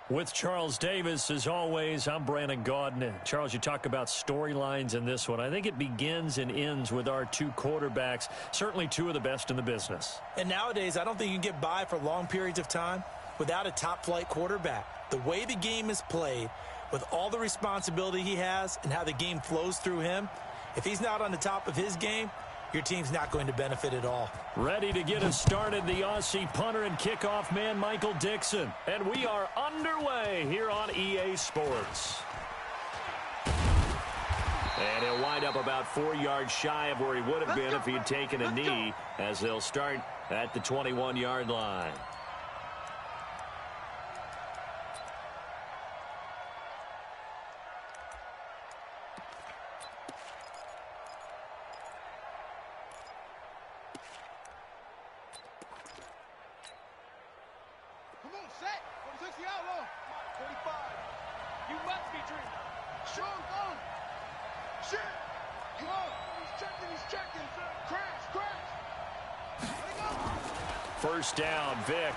With Charles Davis, as always, I'm Brandon Gaudin. Charles, you talk about storylines in this one. I think it begins and ends with our two quarterbacks, certainly two of the best in the business. And nowadays, I don't think you can get by for long periods of time without a top-flight quarterback. The way the game is played, with all the responsibility he has and how the game flows through him, if he's not on the top of his game, your team's not going to benefit at all. Ready to get us started, the Aussie punter and kickoff man, Michael Dixon. And we are underway here on EA Sports. And he'll wind up about 4 yards shy of where he would have been if he had taken a knee, as they'll start at the 21-yard line. First down, Vic.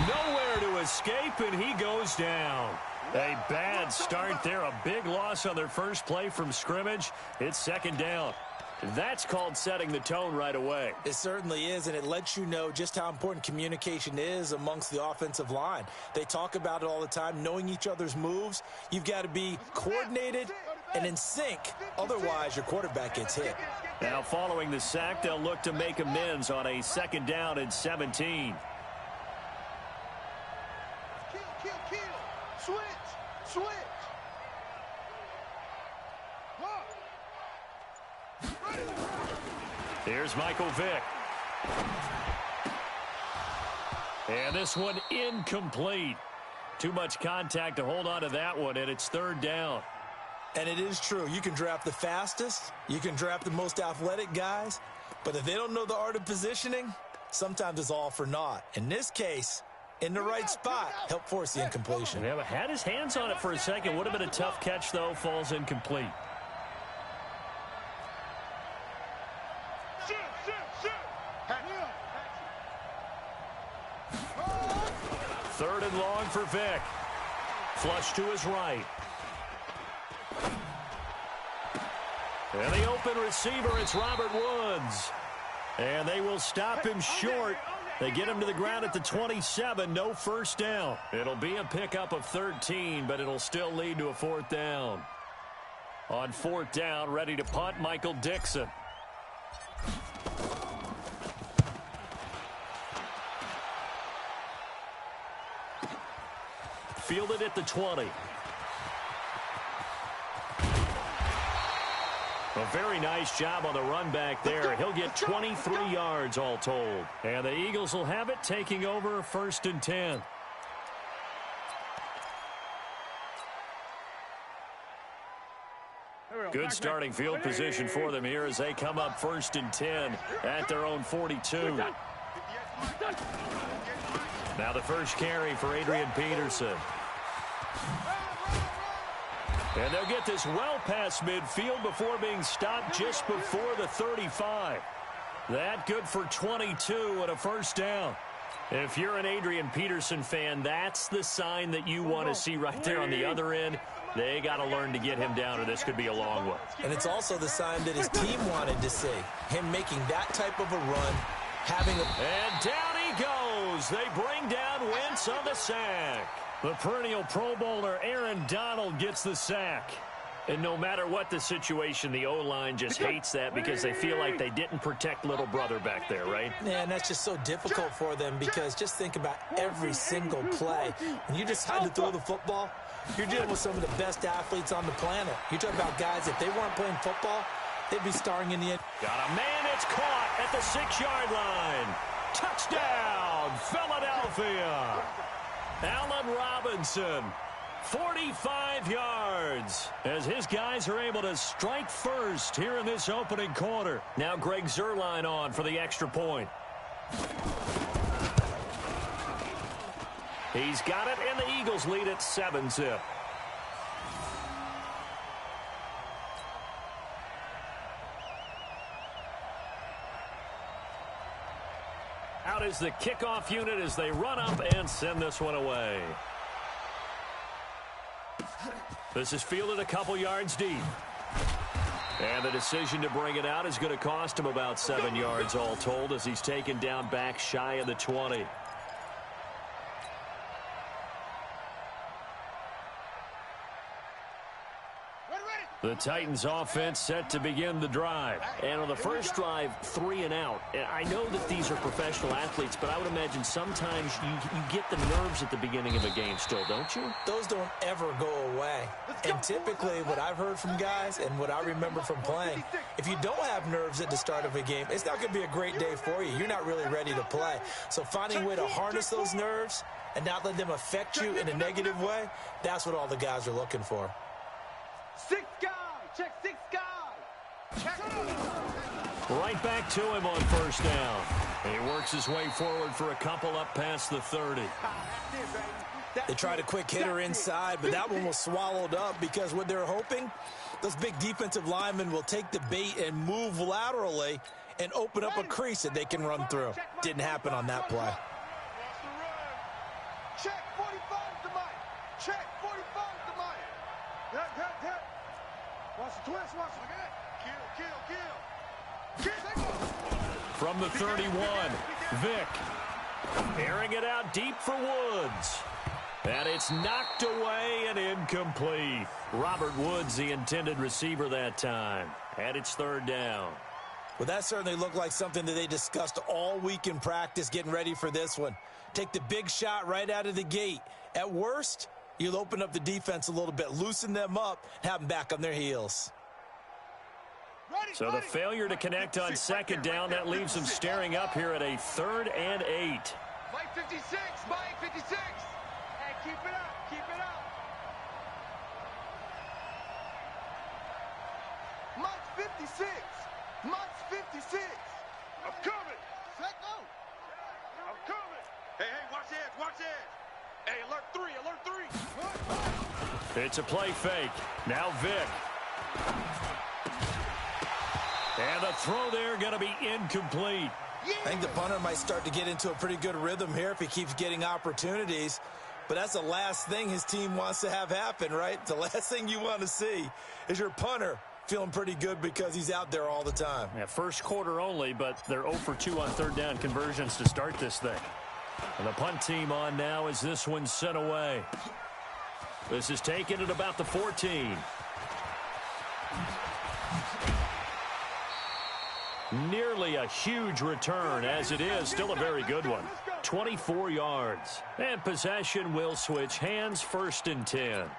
Nowhere to escape, and he goes down. A bad start there, a big loss on their first play from scrimmage. It's second down. That's called setting the tone right away. It certainly is, and it lets you know just how important communication is amongst the offensive line. They talk about it all the time, knowing each other's moves. You've got to be coordinated and in sync. Otherwise, your quarterback gets hit. Now, following the sack, they'll look to make amends on a second down and 17. Switch. Here's Michael Vick. And this one incomplete. Too much contact to hold on to that one, and it's third down. And it is true. You can draft the fastest. You can draft the most athletic guys. But if they don't know the art of positioning, sometimes it's all for naught. In this case, in the right spot, help force the incompletion. Yeah, had his hands on it for a second. Would have been a tough catch, though. Falls incomplete. Third and long for Vic. Flush to his right. And the open receiver, it's Robert Woods. And they will stop him short. They get him to the ground at the 27, no first down. It'll be a pickup of 13, but it'll still lead to a fourth down. On fourth down, ready to punt, Michael Dixon. Fielded at the 20. A very nice job on the run back there. He'll get 23 yards all told. And the Eagles will have it, taking over first and 10. Good starting field position for them here as they come up first and 10 at their own 42. Now the first carry for Adrian Peterson. And they'll get this well past midfield before being stopped just before the 35. That good for 22 and a first down. If you're an Adrian Peterson fan, that's the sign that you want to see right there on the other end. They got to learn to get him down, or this could be a long one. And it's also the sign that his team wanted to see. Him making that type of a run, having a... And down he goes. They bring down Wentz on the sack. The perennial Pro Bowler Aaron Donald gets the sack. And no matter what the situation, the O-line just hates that because they feel like they didn't protect little brother back there, right? Yeah, and that's just so difficult for them because just think about every single play. When you decide to throw the football, you're dealing with some of the best athletes on the planet. You're talking about guys, if they weren't playing football, they'd be starring in the end. Got a man, it's caught at the 6-yard line. Touchdown, Philadelphia. Allen Robinson, 45 yards, as his guys are able to strike first here in this opening quarter. Now Greg Zuerlein on for the extra point. He's got it, and the Eagles lead at 7-zip. Out is the kickoff unit as they run up and send this one away. This is fielded a couple yards deep. And the decision to bring it out is going to cost him about 7 yards all told as he's taken down back shy of the 20. The Titans offense set to begin the drive. And on the first drive, 3 and out. I know that these are professional athletes, but I would imagine sometimes you get the nerves at the beginning of a game still, don't you? Those don't ever go away. And typically what I've heard from guys and what I remember from playing, if you don't have nerves at the start of a game, it's not going to be a great day for you. You're not really ready to play. So finding a way to harness those nerves and not let them affect you in a negative way, that's what all the guys are looking for. 6 guys. Check 6 guys. Check. Right back to him on first down. He works his way forward for a couple up past the 30. They tried a quick hitter inside, but that one was swallowed up because what they're hoping, those big defensive linemen will take the bait and move laterally and open up a crease that they can run through. Didn't happen on that play. Check 45 to Mike. Check 45 to Mike. Hit. Watch the twist. Watch. Look at that. Kill. From the 31, Vick. Airing it out deep for Woods. And it's knocked away and incomplete. Robert Woods, the intended receiver that time. And it's 3rd down. Well, that certainly looked like something that they discussed all week in practice getting ready for this one. Take the big shot right out of the gate. At worst, you'll open up the defense a little bit, loosen them up, and have them back on their heels. So the failure to connect on 2nd down, that leaves them staring up here at a 3rd and 8. Mike 56. Mike 56. Hey, keep it up. Keep it up. Mike 56. Mike 56. I'm coming. Let go. I'm coming. Hey, watch edge. Watch edge. Hey, alert 3. Alert 3. It's a play fake. Now Vick. And the throw there going to be incomplete. I think the punter might start to get into a pretty good rhythm here if he keeps getting opportunities. But that's the last thing his team wants to have happen, right? The last thing you want to see is your punter feeling pretty good because he's out there all the time. Yeah, first quarter only, but they're 0 for 2 on 3rd down conversions to start this thing. And the punt team on now as this one's sent away. This is taken at about the 14. Nearly a huge return, as it is still a very good one. 24 yards. And possession will switch hands, 1st and 10.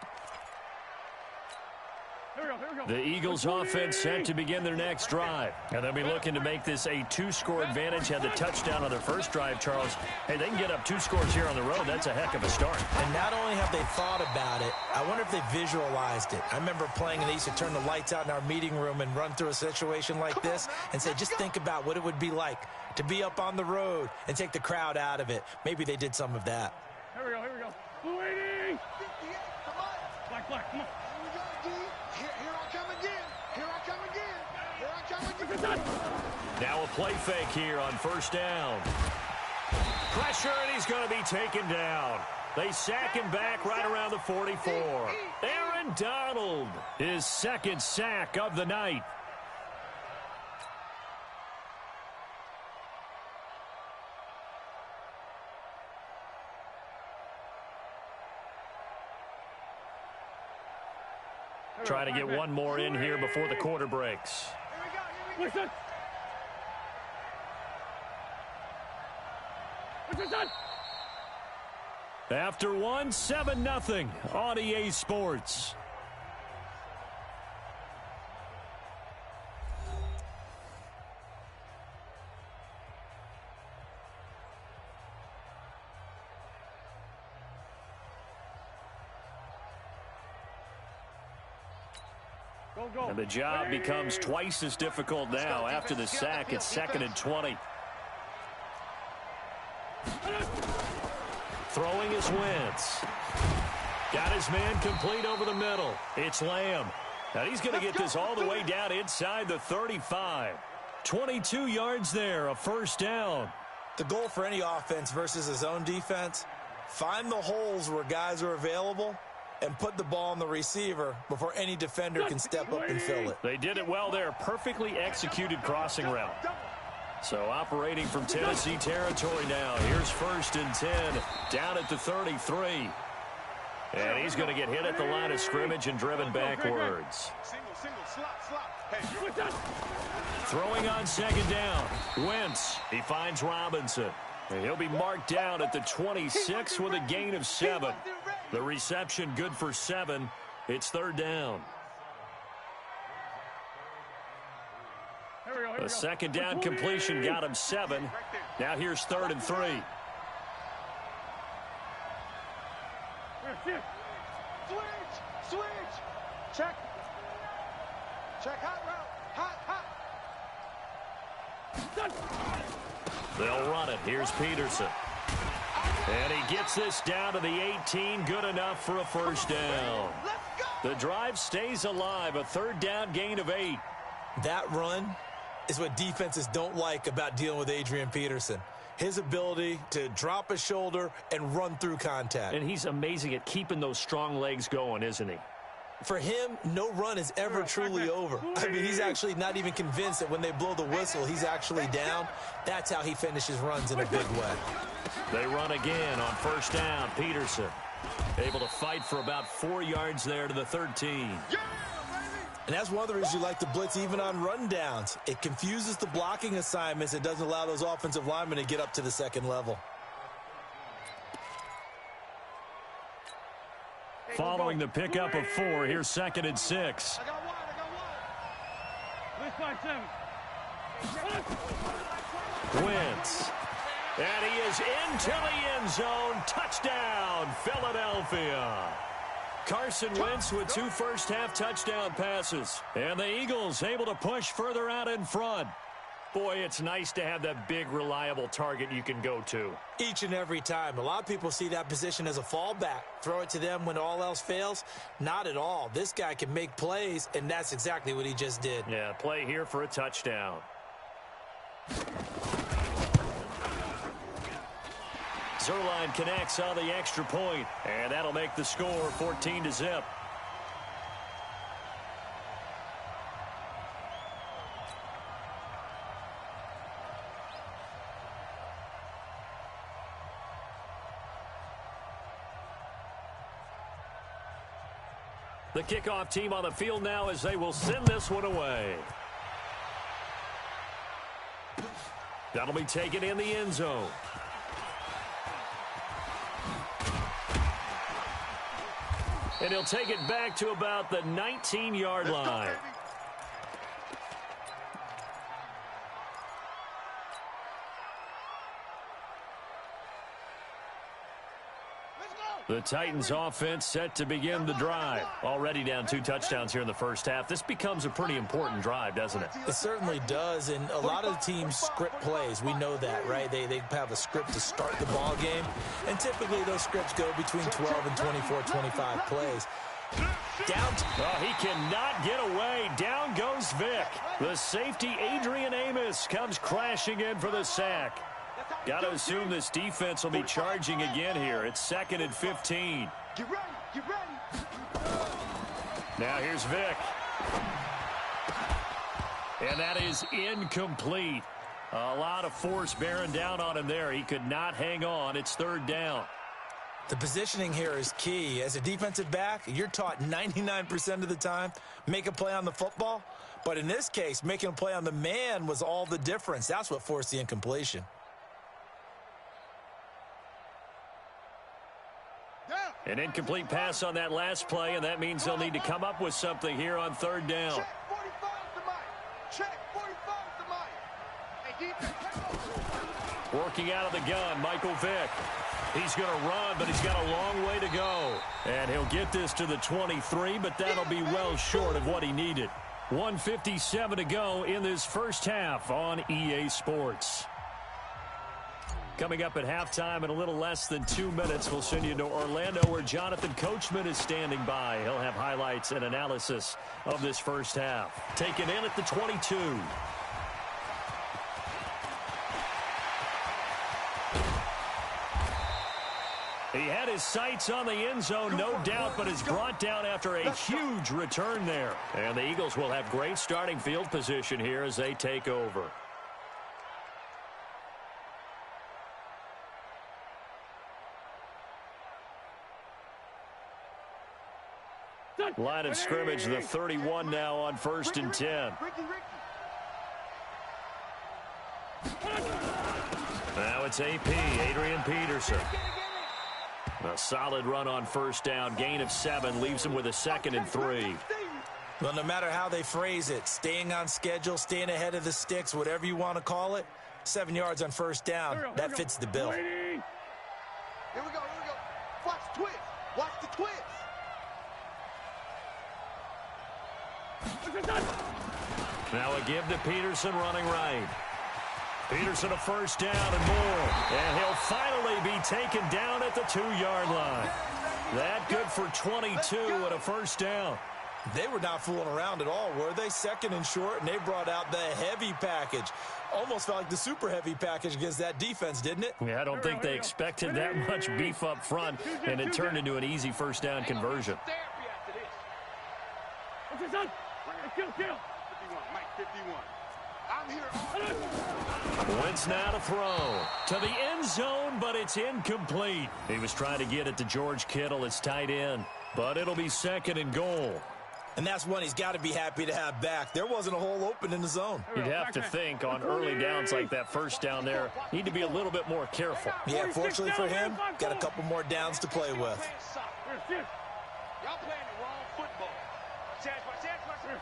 The Eagles offense set to begin their next drive. And they'll be looking to make this a 2-score advantage. Had the touchdown on their first drive, Charles. Hey, they can get up 2 scores here on the road. That's a heck of a start. And not only have they thought about it, I wonder if they visualized it. I remember playing and they used to turn the lights out in our meeting room and run through a situation like this and say, just think about what it would be like to be up on the road and take the crowd out of it. Maybe they did some of that. Here we go. Waiting. Black, come on. Now a play fake here on 1st down. Pressure, and he's going to be taken down. They sack him back right around the 44. Aaron Donald, his 2nd sack of the night. Trying to get one more in here before the quarter breaks. Listen. After one, 7-0 on EA Sports. And the job becomes twice as difficult now. After the sack, it's 2nd and 20. Throwing is Wentz. Got his man complete over the middle. It's Lamb. Now he's going to get this all the way down inside the 35. 22 yards there, a 1st down. The goal for any offense versus a zone defense, find the holes where guys are available and put the ball on the receiver before any defender can step up and fill it. They did it well there. Perfectly executed crossing route. So operating from Tennessee territory now. Here's 1st and 10 down at the 33. And he's going to get hit at the line of scrimmage and driven backwards. Throwing on 2nd down. Wentz. He finds Robinson. And he'll be marked down at the 26 with a gain of 7. The reception good for 7. It's 3rd down. A 2nd down completion got him 7. Now here's 3rd and 3. Switch. Check. Hot route. Hot. They'll run it. Here's Peterson. And he gets this down to the 18. Good enough for a 1st down. The drive stays alive. A 3rd down gain of 8. That run is what defenses don't like about dealing with Adrian Peterson. His ability to drop his shoulder and run through contact. And he's amazing at keeping those strong legs going, isn't he? For him, no run is ever truly over. I mean, he's actually not even convinced that when they blow the whistle, he's actually down. That's how he finishes runs in a big way. They run again on 1st down. Peterson able to fight for about 4 yards there to the 13. And that's one of the reasons you like to blitz even on rundowns. It confuses the blocking assignments. It doesn't allow those offensive linemen to get up to the 2nd level. Following the pickup of 4, here's 2nd and 6. I got one. Wentz. And he is into the end zone. Touchdown, Philadelphia. Carson Wentz with 2 first-half touchdown passes. And the Eagles able to push further out in front. Boy, it's nice to have that big, reliable target you can go to. Each and every time. A lot of people see that position as a fallback. Throw it to them when all else fails. Not at all. This guy can make plays, and that's exactly what he just did. Yeah, play here for a touchdown. Zerline connects on the extra point, and that'll make the score 14-0. The kickoff team on the field now as they will send this one away. That'll be taken in the end zone. And he'll take it back to about the 19-yard line. The Titans offense set to begin the drive. Already down 2 touchdowns here in the first half. This becomes a pretty important drive, doesn't it? It certainly does, and a lot of the teams script plays. We know that, right? They have a script to start the ball game, and typically those scripts go between 12 and 24, 25 plays. Down. Oh, he cannot get away. Down goes Vic. The safety, Adrian Amos, comes crashing in for the sack. Got to assume this defense will be charging again here. It's 2nd and 15. Get ready. Now here's Vic. And that is incomplete. A lot of force bearing down on him there. He could not hang on. It's 3rd down. The positioning here is key. As a defensive back, you're taught 99% of the time, make a play on the football. But in this case, making a play on the man was all the difference. That's what forced the incompletion. An incomplete pass on that last play, and that means they'll need to come up with something here on 3rd down. Check 45 the mic. Hey, defense. Working out of the gun, Michael Vick. He's going to run, but he's got a long way to go. And he'll get this to the 23, but that'll be well short of what he needed. 1:57 to go in this first half on EA Sports. Coming up at halftime in a little less than 2 minutes, we'll send you to Orlando where Jonathan Coachman is standing by. He'll have highlights and analysis of this first half. Taken in at the 22. He had his sights on the end zone, no doubt, but is brought down after a huge return there. And the Eagles will have great starting field position here as they take over. Line of scrimmage, the 31 now on 1st and 10. Now it's AP, Adrian Peterson. A solid run on 1st down. Gain of 7 leaves him with a 2nd and 3. Well, no matter how they phrase it, staying on schedule, staying ahead of the sticks, whatever you want to call it, 7 yards on 1st down, that fits the bill. Here we go, here we go. Watch the twist. Watch the twist. Now a give to Peterson running right. Peterson a 1st down and more. And he'll finally be taken down at the 2-yard line. That good for 22 and a 1st down. They were not fooling around at all, were they? 2nd and short, and they brought out the heavy package. Almost felt like the super heavy package against that defense, didn't it? Yeah, I don't think they expected that much beef up front, and it turned into an easy 1st down conversion. Kill. 51, Mike 51. I'm here. Wentz now to throw to the end zone, but it's incomplete. He was trying to get it to George Kittle, his tight end, but it'll be 2nd and goal. And that's one he's got to be happy to have back. There wasn't a hole open in the zone. You'd have to think on early downs like that 1st down there, need to be a little bit more careful. Yeah, fortunately for him, got a couple more downs to play with. Y'all playing the wrong football.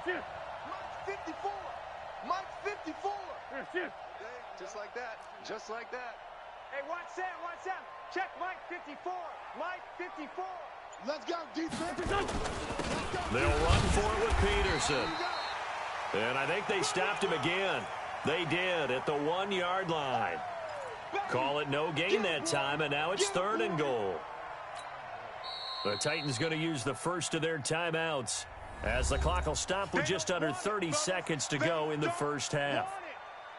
Mike 54. Mike 54. Just like that. Just like that. Hey, watch that. Check Mike 54. Mike 54. Let's go, defense. They'll run for it with Peterson. And I think they stopped him again. They did at the 1-yard line. Call it no gain that time, and now it's 3rd and goal. The Titans going to use the first of their timeouts, as the clock will stop with just under 30 seconds to go in the 1st half.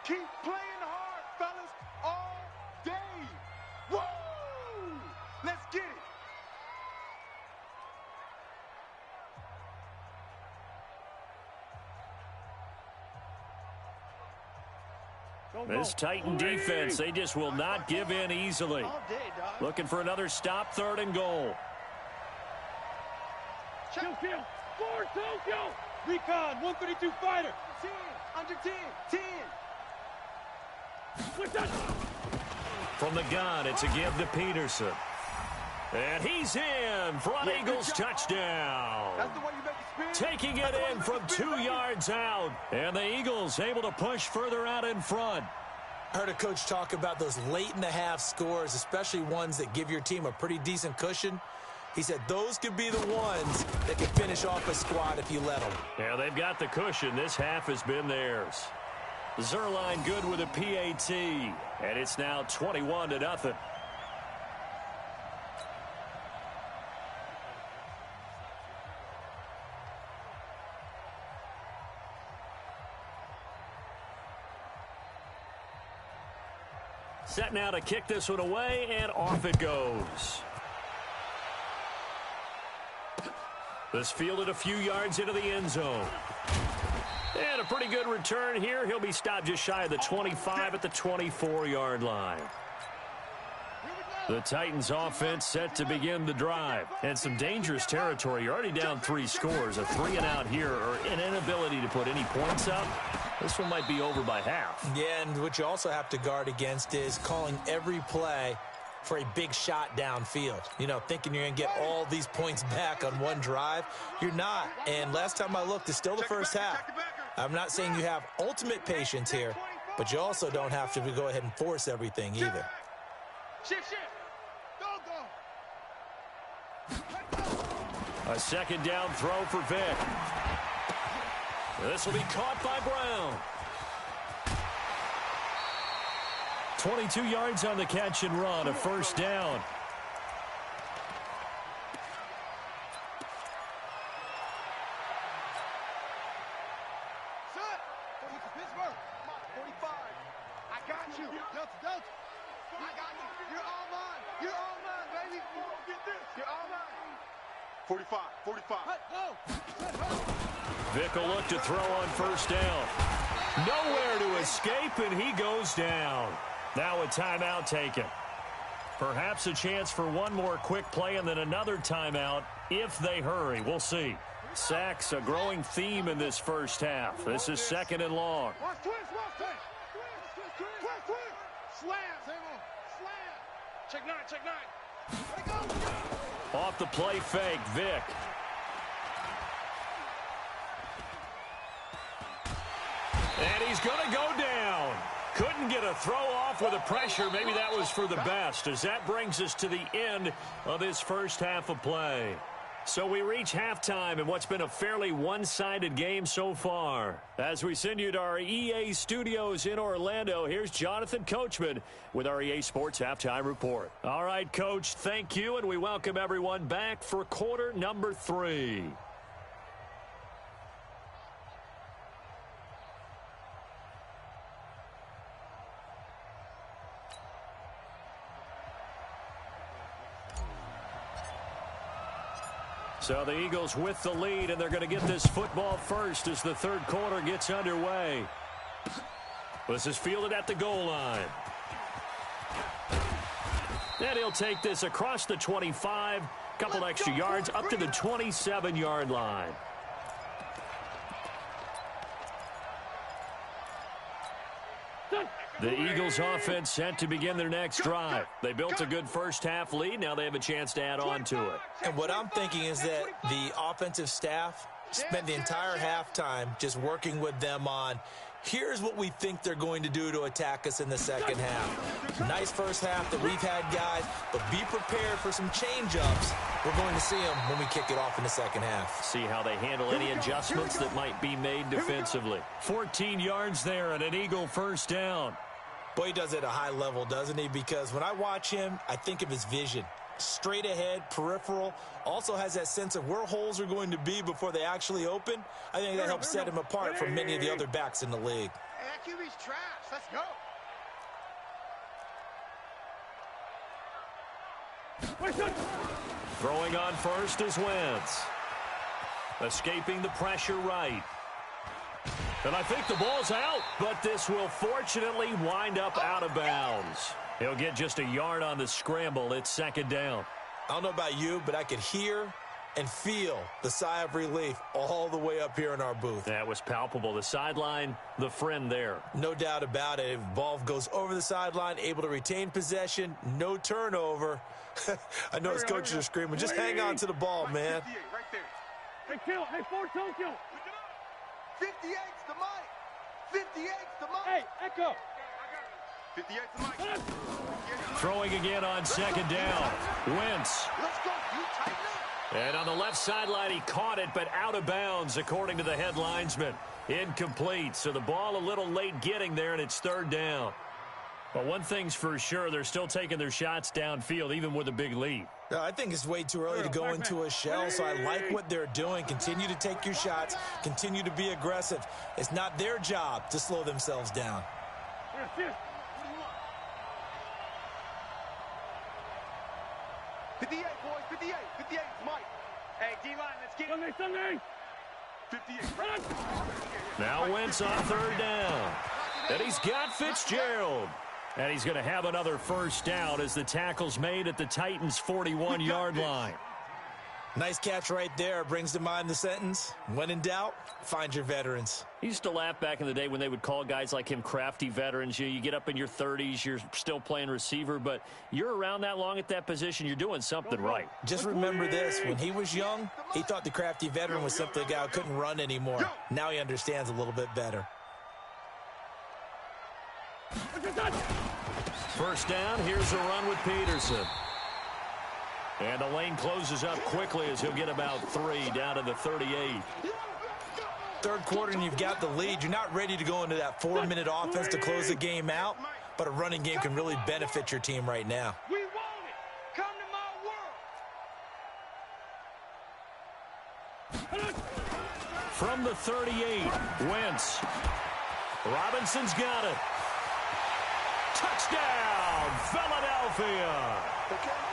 Keep playing hard, fellas, all day. Woo! Let's get it. This Titan defense, they just will not give in easily. Looking for another stop, 3rd and goal. Kill. Forward, Tokyo. Recon, 132 fighter. 10, under 10, 10. What's that? From the gun, it's a give to Peterson. And he's in for an Eagles touchdown. That's the way you make it spin. Taking it in from 2 yards out. And the Eagles able to push further out in front. I heard a coach talk about those late in the half scores, especially ones that give your team a pretty decent cushion. He said those could be the ones that can finish off a squad if you let them. Yeah, they've got the cushion. This half has been theirs. Zerline good with a PAT. And it's now 21-0. Set now to kick this one away, and off it goes. This fielded a few yards into the end zone. And a pretty good return here. He'll be stopped just shy of the 25 at the 24-yard line. The Titans offense set to begin the drive. And some dangerous territory. You're already down 3 scores. A 3-and-out here, or an inability to put any points up. This one might be over by half. Yeah, and what you also have to guard against is calling every play for a big shot downfield. You know, thinking you're going to get all these points back on one drive. You're not. And last time I looked, it's still the first half. I'm not saying you have ultimate patience here, but you also don't have to go ahead and force everything either. A 2nd down throw for Vic. This will be caught by Brown. 22 yards on the catch and run, a 1st down. You're all mine. You're all mine, baby. You're all mine. 45, 45. Vic will look to throw on first down. Nowhere to escape, and he goes down. Now a timeout taken. Perhaps a chance for one more quick play and then another timeout if they hurry. We'll see. Sacks, a growing theme in this first half. This is 2nd and long. Watch twist. Slam. Check nine. Off the play fake, Vic. And he's going to go down. Couldn't get a throw off with the pressure. Maybe that was for the best, as that brings us to the end of this first half of play. So we reach halftime in what's been a fairly one-sided game so far. As we send you to our EA studios in Orlando, here's Jonathan Coachman with our EA Sports Halftime Report. All right, Coach, thank you, and we welcome everyone back for quarter number 3. So the Eagles with the lead, and they're going to get this football first as the third quarter gets underway. This is fielded at the goal line. And he'll take this across the 25, couple extra yards, up to the 27-yard line. The Eagles offense set to begin their next drive. They built a good first half lead. Now they have a chance to add on to it. And what I'm thinking is that the offensive staff spent the entire halftime just working with them on, here's what we think they're going to do to attack us in the second half. Nice first half that we've had, guys, but be prepared for some change-ups. We're going to see them when we kick it off in the second half. See how they handle any adjustments that might be made defensively. 14 yards there and an Eagle first down. Boy, he does it at a high level, doesn't he? Because when I watch him, I think of his vision. Straight ahead, peripheral, also has that sense of where holes are going to be before they actually open. I think that helps set him apart from many of the other backs in the league. Hey, that QB's trash. Let's go. Throwing on first is Wentz. Escaping the pressure right. And I think the ball's out, but this will fortunately wind up out of bounds. He'll get just a yard on the scramble. It's second down. I don't know about you, but I could hear and feel the sigh of relief all the way up here in our booth. That was palpable. The sideline, the friend there. No doubt about it. If the ball goes over the sideline, able to retain possession, no turnover. I know his coaches are screaming, just hang on to the ball, man. Right there. Hey, kill. Hey, forward toe kill. 58's the mic. 58's the mic. Hey, Echo. 58's the mic. Throwing again on second down. Wentz. Let's go. You tighten up. And on the left sideline, he caught it, but out of bounds, according to the head linesman. Incomplete. So the ball a little late getting there, and it's third down. But one thing's for sure, they're still taking their shots downfield, even with a big lead. No, I think it's way too early to go into a shell, so I like what they're doing. Continue to take your shots. Continue to be aggressive. It's not their job to slow themselves down. 58, boys. 58. 58's Mike. Hey, D-line, let's get it. Sunday. 58. Now Wentz on third down. And he's got Fitzgerald. And he's going to have another first down as the tackle's made at the Titans' 41-yard line. Nice catch right there. Brings to mind the sentence, when in doubt, find your veterans. He used to laugh back in the day when they would call guys like him crafty veterans. You get up in your 30s, you're still playing receiver, but you're around that long at that position, you're doing something right. Just remember this, when he was young, he thought the crafty veteran was simply a guy who couldn't run anymore. Now he understands a little bit better. First down, here's a run with Peterson. And the lane closes up quickly as he'll get about 3 down to the 38. Third quarter and you've got the lead. You're not ready to go into that 4-minute offense to close the game out, but a running game can really benefit your team right now. We want it. Come to my world. From the 38, Wentz. Robinson's got it. Touchdown, Philadelphia.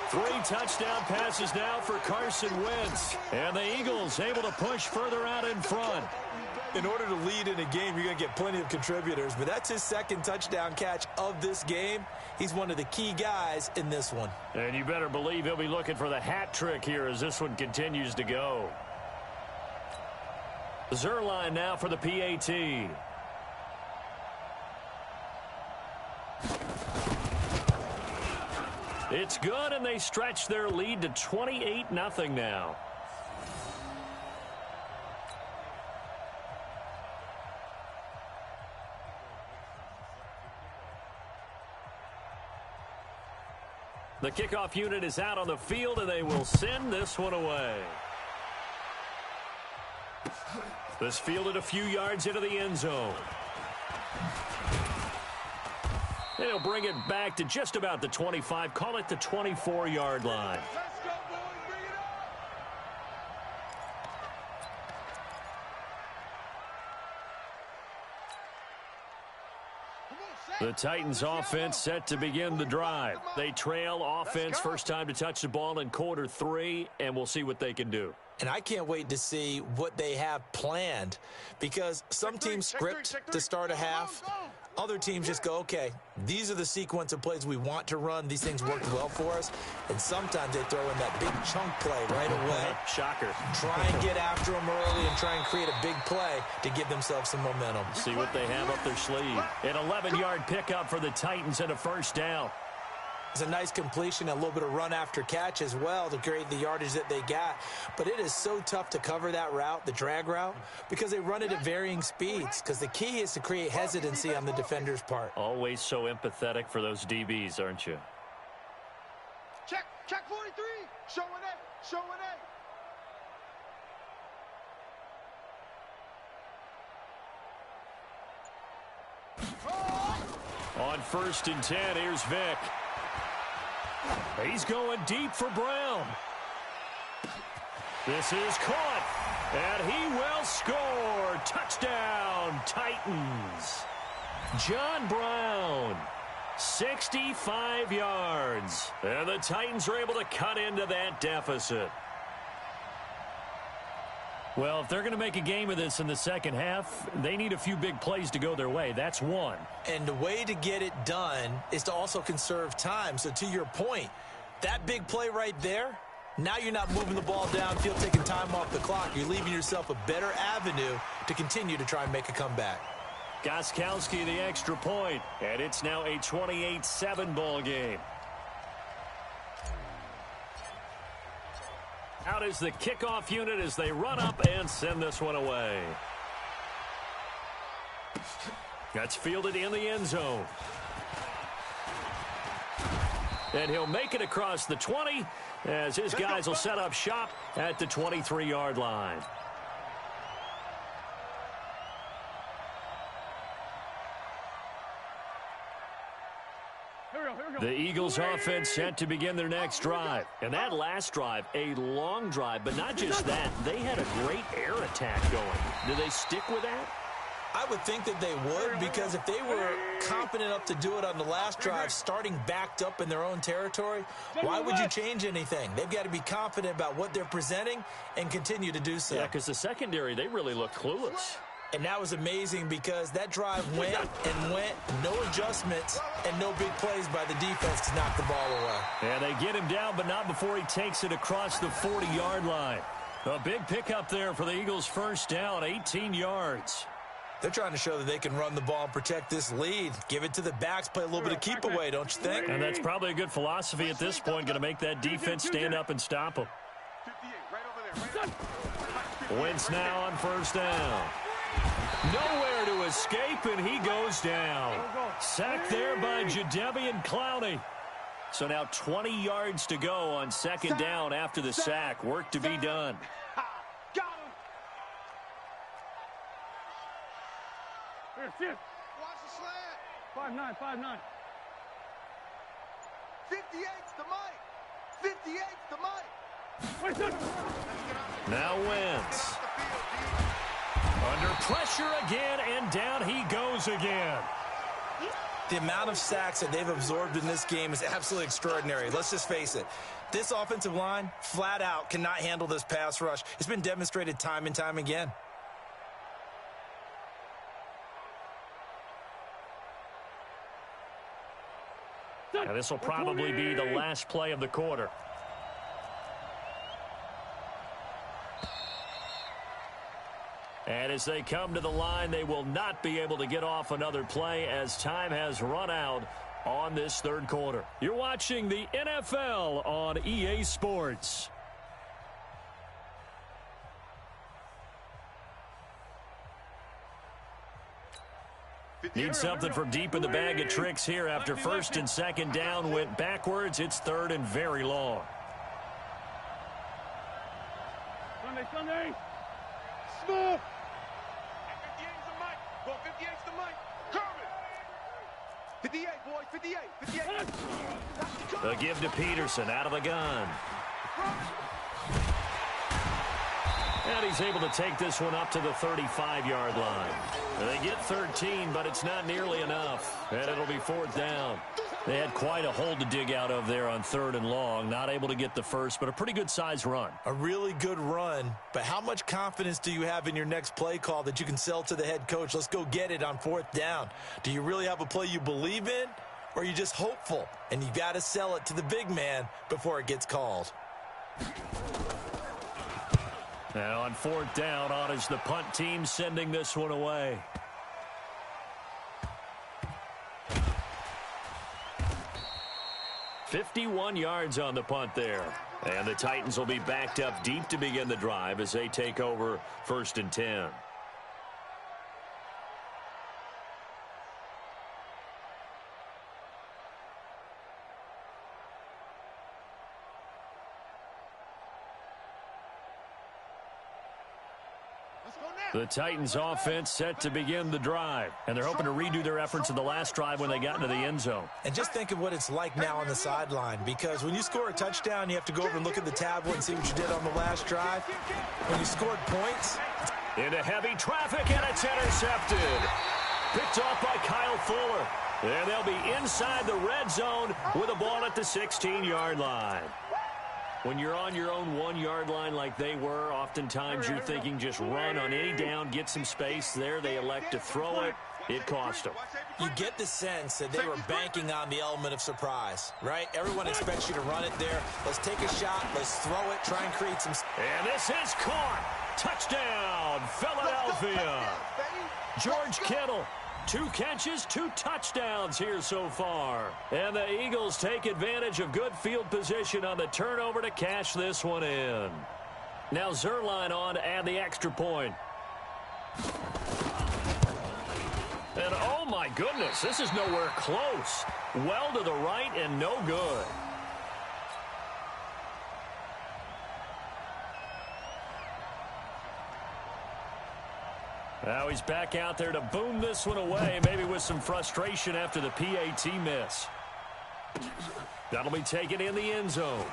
3 touchdown passes now for Carson Wentz. And the Eagles able to push further out in front. In order to lead in a game, you're going to get plenty of contributors, but that's his second touchdown catch of this game. He's one of the key guys in this one. And you better believe he'll be looking for the hat trick here as this one continues to go. Zerline now for the PAT. It's good, and they stretch their lead to 28-0 now. The kickoff unit is out on the field, and they will send this one away. This fielded a few yards into the end zone. And he'll bring it back to just about the 25. Call it the 24-yard line. Let's go, boys. Bring it up. The Titans offense set to begin the drive. They trail offense first time to touch the ball in quarter 3, and we'll see what they can do. And I can't wait to see what they have planned, because some teams script to start a half. Other teams just go, okay, these are the sequence of plays we want to run. These things worked well for us. And sometimes they throw in that big chunk play right away. Shocker. Try and get after them early and try and create a big play to give themselves some momentum. See what they have up their sleeve. An 11-yard pickup for the Titans and a first down. It's a nice completion, a little bit of run after catch as well to create the yardage that they got. But it is so tough to cover that route, the drag route, because they run it at varying speeds. Because the key is to create hesitancy on the defender's part. Always so empathetic for those DBs, aren't you? Check 43. Showing it. Showing it. On 1st and 10, here's Vick. He's going deep for Brown. This is caught, and he will score. Touchdown, Titans. John Brown, 65 yards. And the Titans are able to cut into that deficit. Well, if they're going to make a game of this in the second half, they need a few big plays to go their way. That's one. And the way to get it done is to also conserve time. So to your point, that big play right there, now you're not moving the ball downfield, taking time off the clock. You're leaving yourself a better avenue to continue to try and make a comeback. Gostkowski the extra point, and it's now a 28-7 ball game. Out is the kickoff unit as they run up and send this one away. That's fielded in the end zone. And he'll make it across the 20 as his guys will set up shop at the 23-yard line. The Eagles offense set to begin their next drive. And that last drive, a long drive, but not just that. They had a great air attack going. Do they stick with that? I would think that they would, because if they were confident enough to do it on the last drive, starting backed up in their own territory, why would you change anything? They've got to be confident about what they're presenting and continue to do so. Yeah, because the secondary, they really look clueless. And that was amazing because that drive went and went, no adjustments, and no big plays by the defense to knock the ball away. And they get him down, but not before he takes it across the 40-yard line. A big pickup there for the Eagles' first down, 18 yards. They're trying to show that they can run the ball and protect this lead. Give it to the backs, play a little bit of keep away, don't you think? And that's probably a good philosophy at this point, going to make that defense stand up and stop them. 58, right over there. Wentz now on first down. Nowhere to escape, and he goes down. Sacked there by Jadeveon Clowney. So now 20 yards to go on second down after the sack. Work to be done. Got him. Here, sit. Watch the slant. 5'9", 5'9". 58's the mic. 58's the mic. Wait, sit. Now Wentz. Under pressure again, and down he goes again. The amount of sacks that they've absorbed in this game is absolutely extraordinary. Let's just face it. This offensive line, flat out, cannot handle this pass rush. It's been demonstrated time and time again. And this will probably be the last play of the quarter. And as they come to the line, they will not be able to get off another play as time has run out on this third quarter. You're watching the NFL on EA Sports. Need something from deep in the bag of tricks here after first and second down went backwards. It's third and very long. Sunday. Smooth. 58's the mic. Well, 58's the mic. Kermit. 58, boys. 58. The give to Peterson out of the gun. And he's able to take this one up to the 35-yard line. They get 13, but it's not nearly enough. And it'll be fourth down. They had quite a hole to dig out of there on third and long. Not able to get the first, but a pretty good-sized run. A really good run, but how much confidence do you have in your next play call that you can sell to the head coach? Let's go get it on fourth down. Do you really have a play you believe in, or are you just hopeful? And you got to sell it to the big man before it gets called. Now on fourth down, on is the punt team sending this one away. $51 yards on the punt there. And the Titans will be backed up deep to begin the drive as they take over first and 10. The Titans offense set to begin the drive. And they're hoping to redo their efforts in the last drive when they got into the end zone. And just think of what it's like now on the sideline, because when you score a touchdown, you have to go over and look at the tablet and see what you did on the last drive. When you scored points. Into heavy traffic, and it's intercepted. Picked off by Kyle Fuller. And they'll be inside the red zone with a ball at the 16-yard line. When you're on your own 1-yard line like they were, oftentimes you're thinking just run on any down, get some space. There they elect to throw it. It cost them. You get the sense that they were banking on the element of surprise, right? Everyone expects you to run it there. Let's take a shot. Let's throw it. Try and create some. And this is caught. Touchdown, Philadelphia. George Kittle. 2 catches, 2 touchdowns here so far. And the Eagles take advantage of good field position on the turnover to cash this one in. Now Zerline on to add the extra point. And oh my goodness, this is nowhere close. Well to the right and no good. Now he's back out there to boom this one away, maybe with some frustration after the PAT miss. That'll be taken in the end zone.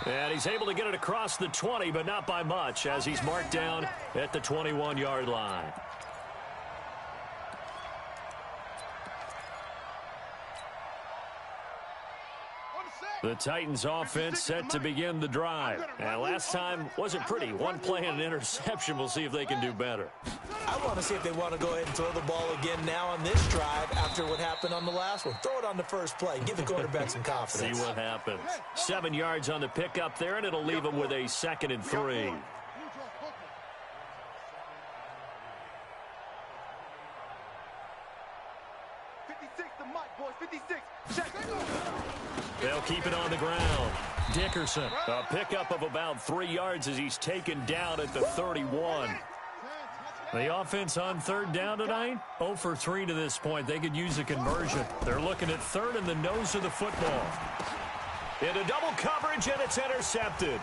And he's able to get it across the 20, but not by much, as he's marked down at the 21-yard line. The Titans offense set to begin the drive. And last time wasn't pretty. 1 play and an interception. We'll see if they can do better. I want to see if they want to go ahead and throw the ball again now on this drive after what happened on the last one. Throw it on the first play. Give the quarterback some confidence. See what happens. 7 yards on the pickup there, and it'll leave them with a 2nd and 3. They'll keep it on the ground. Dickerson, a pickup of about 3 yards as he's taken down at the 31. The offense on third down tonight, 0 for 3 to this point. They could use a conversion. They're looking at third in the nose of the football. Into double coverage, and it's intercepted.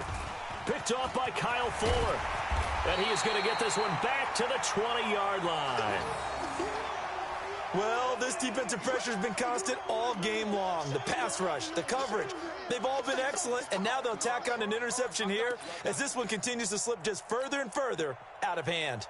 Picked off by Kyle Fuller. And he is going to get this one back to the 20-yard line. Well, this defensive pressure has been constant all game long. The pass rush, the coverage, they've all been excellent, and now they'll tack on an interception here as this one continues to slip just further and further out of hand.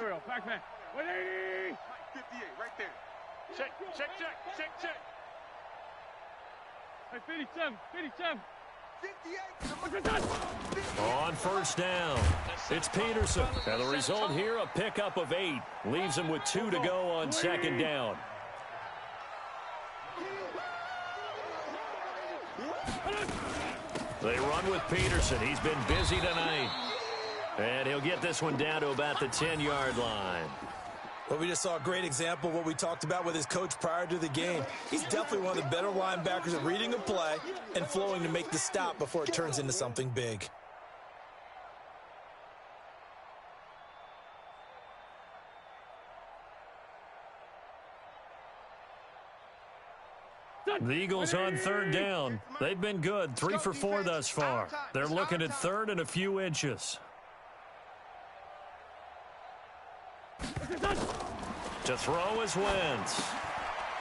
Here we go. Back man. 180. 58, right there. Check. Hey, 57. 57. 58. On first down, it's Peterson. And the result here, a pickup of 8. Leaves him with 2 to go on second down. They run with Peterson. He's been busy tonight. And he'll get this one down to about the 10-yard line. Well, we just saw a great example of what we talked about with his coach prior to the game. He's definitely one of the better linebackers at reading a play and flowing to make the stop before it turns into something big. The Eagles on third down. They've been good, 3 for 4 thus far. They're looking at third and a few inches. To throw is Wentz.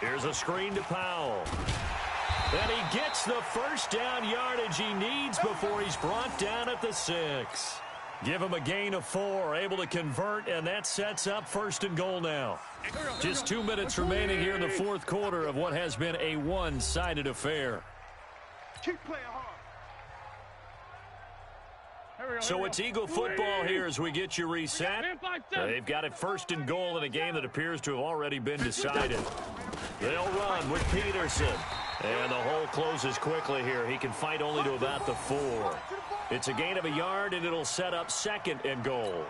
Here's a screen to Powell. And he gets the first down yardage he needs before he's brought down at the 6. Give him a gain of 4, able to convert, and that sets up first and goal now. Just 2 minutes remaining here in the fourth quarter of what has been a one-sided affair. Keep playing hard. So it's Eagle football here as we get you reset. They've got it first and goal in a game that appears to have already been decided. They'll run with Peterson. And the hole closes quickly here. He can fight only to about the 4. It's a gain of a yard, and it'll set up second and goal.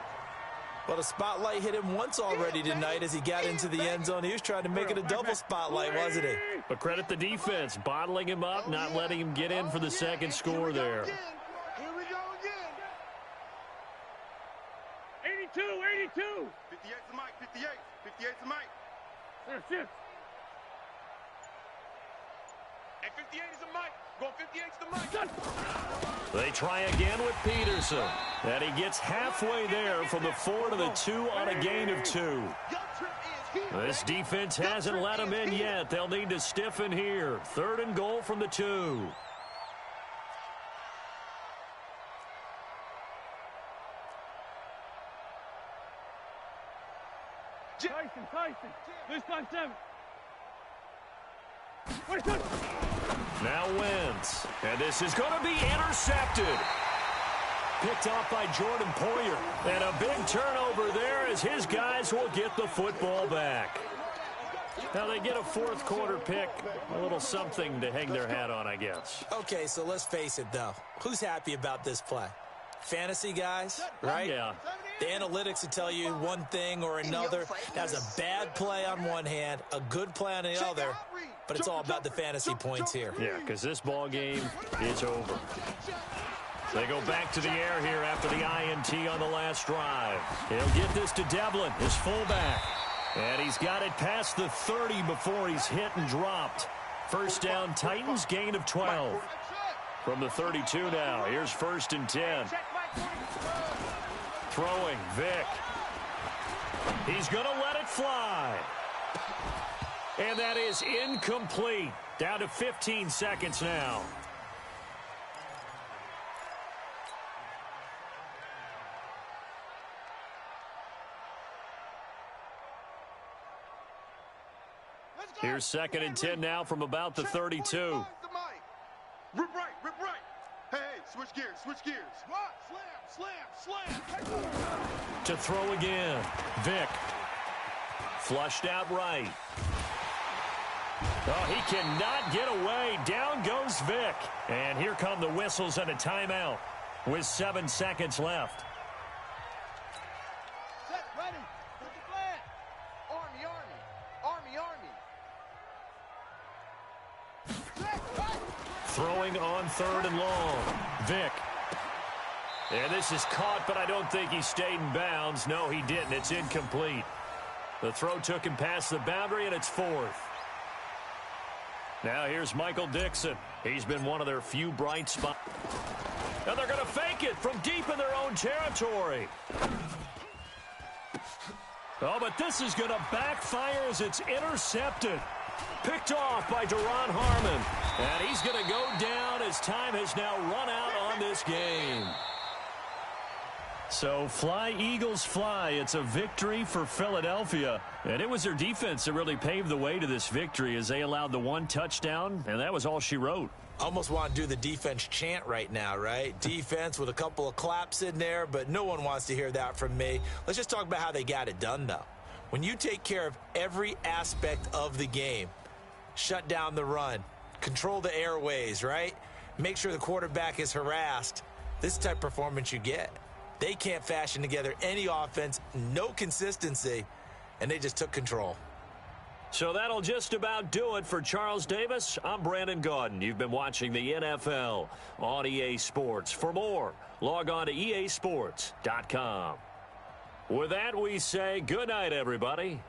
Well, the spotlight hit him once already tonight as he got into the end zone. He was trying to make it a double spotlight, wasn't he? But credit the defense, bottling him up, not letting him get in for the second score there. Here we go again. 82. 82. 58's the mic. 58. 58's the mic. There, shift. And 58 is the mic. Going 58's the mic. They try again with Peterson. And he gets halfway there from the 4 to the 2 on a gain of 2. This defense hasn't let him in yet. They'll need to stiffen here. Third and goal from the 2. Tyson. This 5-7. Now Wentz. And this is going to be intercepted. Picked off by Jordan Poyer. And a big turnover there as his guys will get the football back. Now they get a fourth quarter pick. A little something to hang their hat on, I guess. Okay, so let's face it, though. Who's happy about this play? Fantasy guys, right? Yeah. The analytics will tell you one thing or another. That's a bad play on one hand, a good play on the other, but it's all about the fantasy points here. Yeah, because this ball game is over. They go back to the air here after the INT on the last drive. He'll get this to Devlin, his fullback. And he's got it past the 30 before he's hit and dropped. First down, Titans, gain of 12. From the 32 now, here's first and 10. Throwing, Vick. He's going to let it fly. And that is incomplete. Down to 15 seconds now. Here's second and 10 now from about the 32. Rip right. Hey, switch gears. Slam. To throw again. Vick. Flushed out right. Oh, he cannot get away. Down goes Vick. And here come the whistles and a timeout with 7 seconds left. Set, ready. Put the flag. Army. Throwing on third and long. Vick. And this is caught, but I don't think he stayed in bounds. No, he didn't. It's incomplete. The throw took him past the boundary, and it's fourth. Now here's Michael Dixon. He's been one of their few bright spots. And they're going to fake it from deep in their own territory. Oh, but this is going to backfire as it's intercepted. Picked off by Duron Harmon. And he's going to go down as time has now run out on this game. So fly, Eagles, fly. It's a victory for Philadelphia. And it was their defense that really paved the way to this victory as they allowed the 1 touchdown, and that was all she wrote. Almost want to do the defense chant right now, right? Defense with a couple of claps in there, but no one wants to hear that from me. Let's just talk about how they got it done, though. When you take care of every aspect of the game, shut down the run, control the airways, right? Make sure the quarterback is harassed. This type of performance you get. They can't fashion together any offense, no consistency, and they just took control. So that'll just about do it for Charles Davis. I'm Brandon Gaudin. You've been watching the NFL on EA Sports. For more, log on to easports.com. With that, we say good night, everybody.